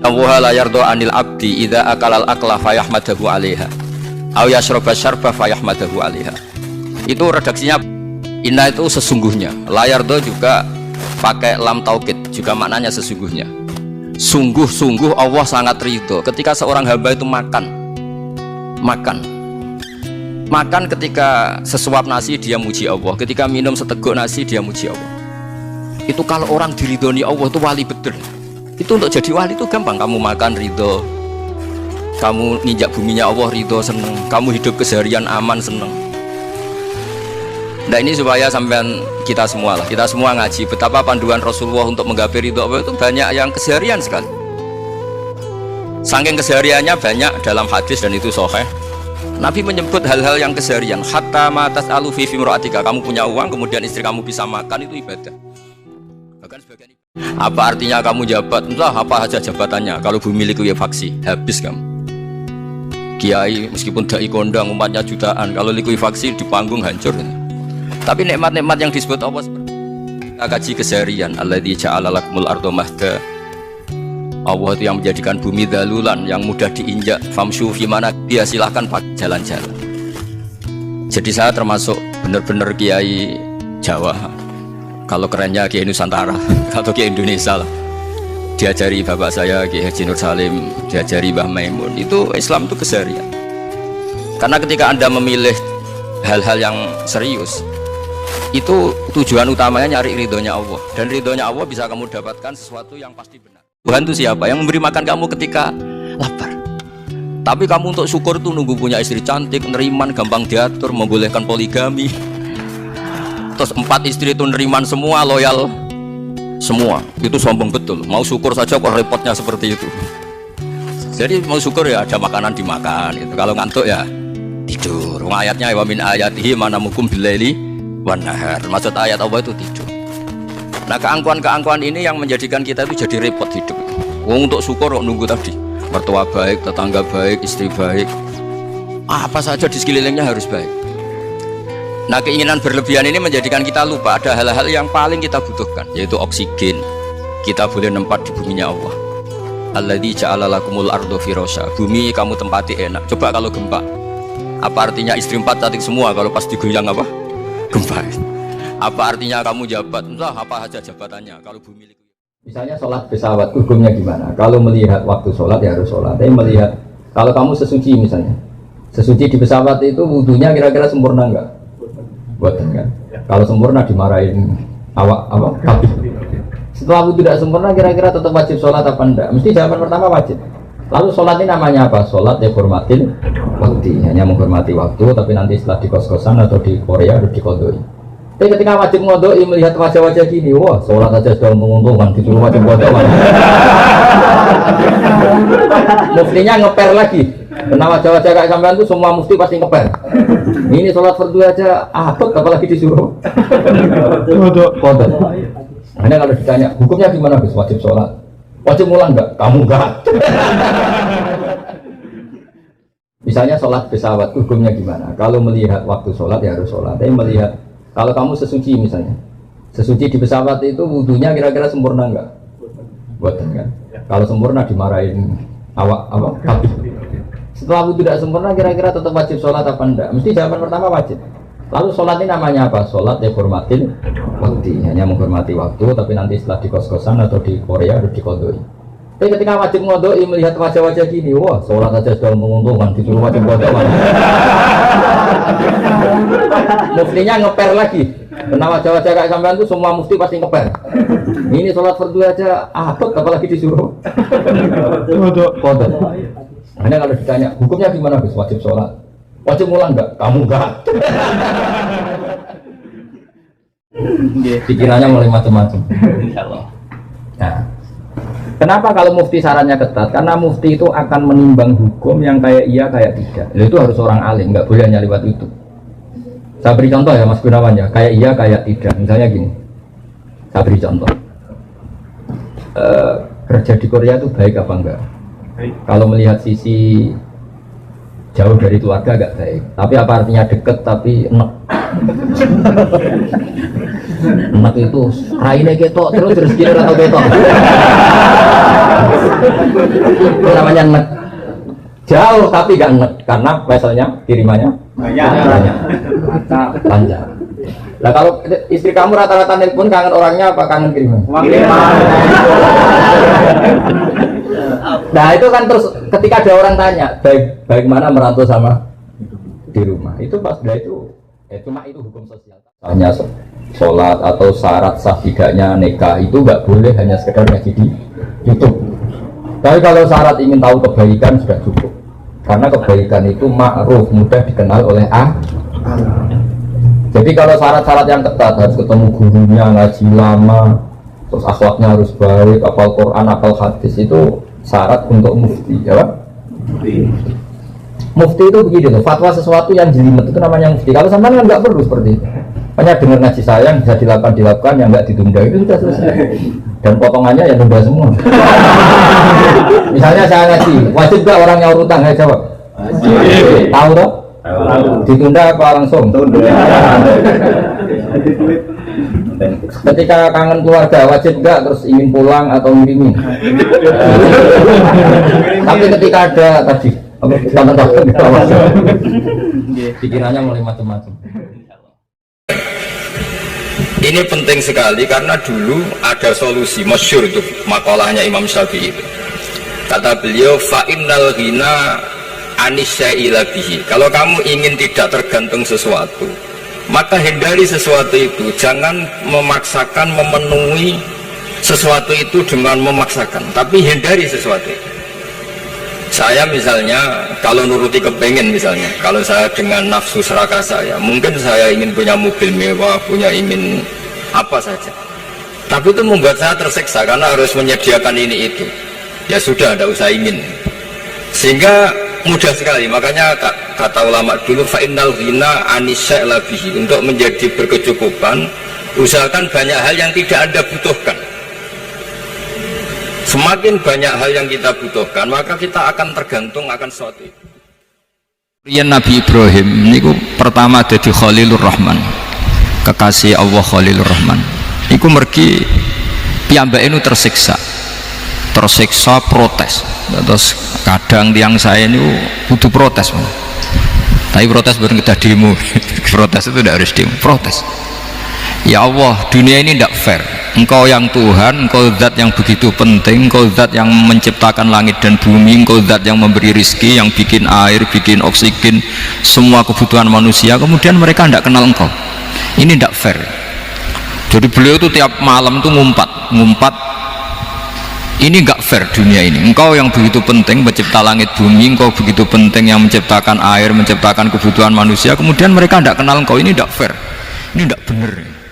Allah la yardo anil abdi idza akalal akla fayahmadahu 'alaiha aw yashraba syarba fayahmadahu 'alaiha. Itu redaksinya inna itu sesungguhnya, la yardo juga pakai lam taukid juga maknanya sesungguhnya. Sungguh-sungguh Allah sangat ridho ketika seorang hamba itu makan ketika sesuap nasi dia muji Allah, ketika minum seteguk nasi dia muji Allah. Itu kalau orang diridhoni Allah itu wali betul. Itu untuk jadi wali itu gampang, kamu makan ridho, kamu ninjak buminya Allah ridho seneng, kamu hidup keseharian aman seneng. Nah ini supaya sampean kita semua ngaji betapa panduan Rasulullah untuk menggapai ridho Allah itu banyak yang keseharian sekali. Saking kesehariannya banyak dalam hadis dan itu sahih. Nabi menyebut hal-hal yang keseharian. Hatta matas alu fi imra'atika, kamu punya uang kemudian istri kamu bisa makan, itu ibadah. Bahkan sebagian apa artinya kamu jabat? Entah apa saja jabatannya. Kalau bumi milik faksi, habis kamu. Kiai meskipun dai kondang umatnya jutaan, kalau likuifaksi di panggung hancur. Tapi nikmat-nikmat yang disebut Allah seperti kita kaji keseharian. Alladzi ja'ala lakumul arda mahda. Allah itu yang menjadikan bumi dalulan yang mudah diinjak. Famshu fi mana dia silahkan pakai jalan-jalan. Jadi saya termasuk benar-benar kiai Jawa. Kalau kerennya kiai Nusantara atau kiai Indonesia lah. Diajari bapak saya Kiai Haji Nur Salim, diajari Mbah Maimun. Itu Islam itu keseharian. Karena ketika Anda memilih hal-hal yang serius, itu tujuan utamanya nyari ridhonya Allah, dan ridhonya Allah bisa kamu dapatkan sesuatu yang pasti benar. Tuhan itu siapa? Yang memberi makan kamu ketika lapar. Tapi kamu untuk syukur itu nunggu punya istri cantik, neriman, gampang diatur, membolehkan poligami. Terus 4 istri itu neriman semua, loyal semua. Itu sombong betul. Mau syukur saja kok repotnya seperti itu. Jadi mau syukur ya ada makanan dimakan. Itu. Kalau ngantuk ya tidur. Ayatnya wa min ayatihi manamukum billaili wan nahar. Maksud ayat Allah itu tidur. Nah keangkuhan-keangkuhan ini yang menjadikan kita itu jadi repot hidup. Untuk syukur kok nunggu tadi, mertua baik, tetangga baik, istri baik, apa saja di sekelilingnya harus baik. Nah keinginan berlebihan ini menjadikan kita lupa ada hal-hal yang paling kita butuhkan, yaitu oksigen. Kita boleh nempat di buminya Allah. Alladzi ja'ala lakumul arda firasya. Bumi kamu tempati enak. Coba kalau gempa, apa artinya istri 4 cantik semua kalau pas digoyang apa? Gempa. Apa artinya kamu jabat? Entah apa saja jabatannya kalau bumi itu. Misalnya sholat pesawat, hukumnya gimana? Kalau melihat waktu sholat ya harus sholat. Tapi melihat kalau kamu sesuci misalnya, sesuci di pesawat itu wudunya kira-kira sempurna enggak? Buatan kan? Kalau sempurna dimarahin awak apa? Kabin. Setelah wudu tidak sempurna kira-kira tetap wajib sholat apa enggak? Mesti jawaban pertama wajib. Lalu sholat ini namanya apa? Sholat ya hormatin waktu, hanya menghormati waktu, tapi nanti setelah di kos-kosan atau di Korea harus dikodoi. Tapi ketika wajib ngodoi melihat wajah-wajah gini, wah sholat aja sudah menguntungkan, disuruh wajib ngodoi. Muftinya ngeper lagi, karena wajah-wajah kayak sampean itu semua mufti pasti ngeper. Ini sholat fardu aja abot, apalagi disuruh kodok. Hanya kalau ditanya hukumnya gimana Gus? Wajib sholat, wajib ngulang enggak? Kamu enggak. Misalnya sholat pesawat, hukumnya gimana? Kalau melihat waktu sholat ya harus sholat. Tapi melihat kalau kamu sesuci misalnya, sesuci di pesawat itu wudunya kira-kira sempurna enggak? Buatan kan? Kalau sempurna dimarahin awak apa? Kabin. Setelah wudu tidak sempurna kira-kira tetap wajib sholat apa enggak? Mesti jawaban pertama wajib. Lalu sholat ini namanya apa? Sholat ya hormatin waktu, hanya menghormati waktu, tapi nanti setelah di kos-kosan atau di Korea harus dikodoi. Tapi ketika wajib ngodoi melihat wajah-wajah gini, wah sholat aja sudah menguntungkan, disuruh wajib ngodoi. Muftinya ngeper lagi, karena wajah-wajah kayak sampean itu semua mufti pasti ngeper. Ini sholat fardu aja abot, apalagi disuruh kodok. Hanya kalau ditanya hukumnya gimana Gus? Wajib sholat, wajib ngulang enggak? Kamu enggak. Pikirannya mulai macam-macam. Nah, kenapa kalau mufti sarannya ketat? Karena mufti itu akan menimbang hukum yang kayak iya kayak tidak. Itu harus orang alim, nggak boleh hanya lewat itu. Saya beri contoh ya Mas Gunawan ya, kayak iya kayak tidak. Misalnya gini, saya beri contoh. Kerja di Korea itu baik apa enggak? Kalau melihat sisi jauh dari keluarga agak baik. Tapi apa artinya deket tapi enak? Enak itu raine ketok terus kira atau ketok. Itu namanya enak. Jauh tapi gak enak karena veselnya kirimannya banyak. Panjang. Nah kalau istri kamu rata-rata nelpon kangen orangnya apa kangen kiriman? Nah itu kan terus ketika ada orang tanya baik mana merantau sama di rumah itu pas itu cuma itu hukum sosial. Hanya sholat atau syarat sah tidaknya nikah itu nggak boleh hanya sekedar ngaji di YouTube. Tapi kalau syarat ingin tahu kebaikan sudah cukup. Karena kebaikan itu ma'ruf, mudah dikenal oleh Jadi kalau syarat-syarat yang ketat harus ketemu gurunya, ngaji lama, terus akhlaknya harus baik, hafal Quran, hafal hadis itu syarat untuk mufti, ya Pak? Mufti itu begini loh, fatwa sesuatu yang jelimet itu namanya mufti. Kalau sampean kan nggak perlu seperti itu. Hanya dengar ngaji saya yang bisa dilakukan, yang nggak ditunda itu sudah selesai. Dan potongannya ya tunda semua. Misalnya saya ngaji, wajib nggak orang nyaur utang? Saya jawab. Wajib. Tahu toh? Ditunda apa langsung? Tunda. Ketika kangen keluarga wajib nggak terus ingin pulang atau ngirimin? Tapi ketika ada tadi tangan-tangan pikirannya mulai macam-macam. Ini penting sekali karena dulu ada solusi masyhur itu makalahnya Imam Syafi'i itu. Kata beliau fa'innal ghina anisya'ila bihi. Kalau kamu ingin tidak tergantung sesuatu, maka hindari sesuatu itu. Jangan memaksakan memenuhi sesuatu itu dengan memaksakan, tapi hindari sesuatu itu. Saya misalnya kalau nuruti kepengen misalnya, kalau saya dengan nafsu serakah saya, mungkin saya ingin punya mobil mewah, ingin apa saja. Tapi itu membuat saya tersiksa karena harus menyediakan ini itu. Ya sudah, tidak usah ingin. Sehingga mudah sekali. Makanya kata ulama dulu, fa'innal ghina anisya'la bihi. Untuk menjadi berkecukupan, usahakan banyak hal yang tidak Anda butuhkan. Semakin banyak hal yang kita butuhkan, maka kita akan tergantung akan sesuatu itu. Nabi Ibrahim ini pertama jadi Khalilur Rahman, kekasih Allah Khalilur Rahman. Iku mergi piyambake nu tersiksa protes. Terus kadang tiang saya ini butuh protes, tapi protes bareng kita demo. Protes itu tidak harus demo, protes. Ya Allah, dunia ini tidak fair. Engkau yang Tuhan, engkau zat yang begitu penting, engkau zat yang menciptakan langit dan bumi, engkau zat yang memberi rizki, yang bikin air, bikin oksigen, semua kebutuhan manusia, kemudian mereka tidak kenal engkau. Ini tidak fair. Jadi beliau itu tiap malam itu ngumpat, ini enggak fair dunia ini. Engkau yang begitu penting mencipta langit bumi, engkau begitu penting yang menciptakan air, menciptakan kebutuhan manusia, kemudian mereka tidak kenal engkau. Ini tidak fair, ini tidak benar.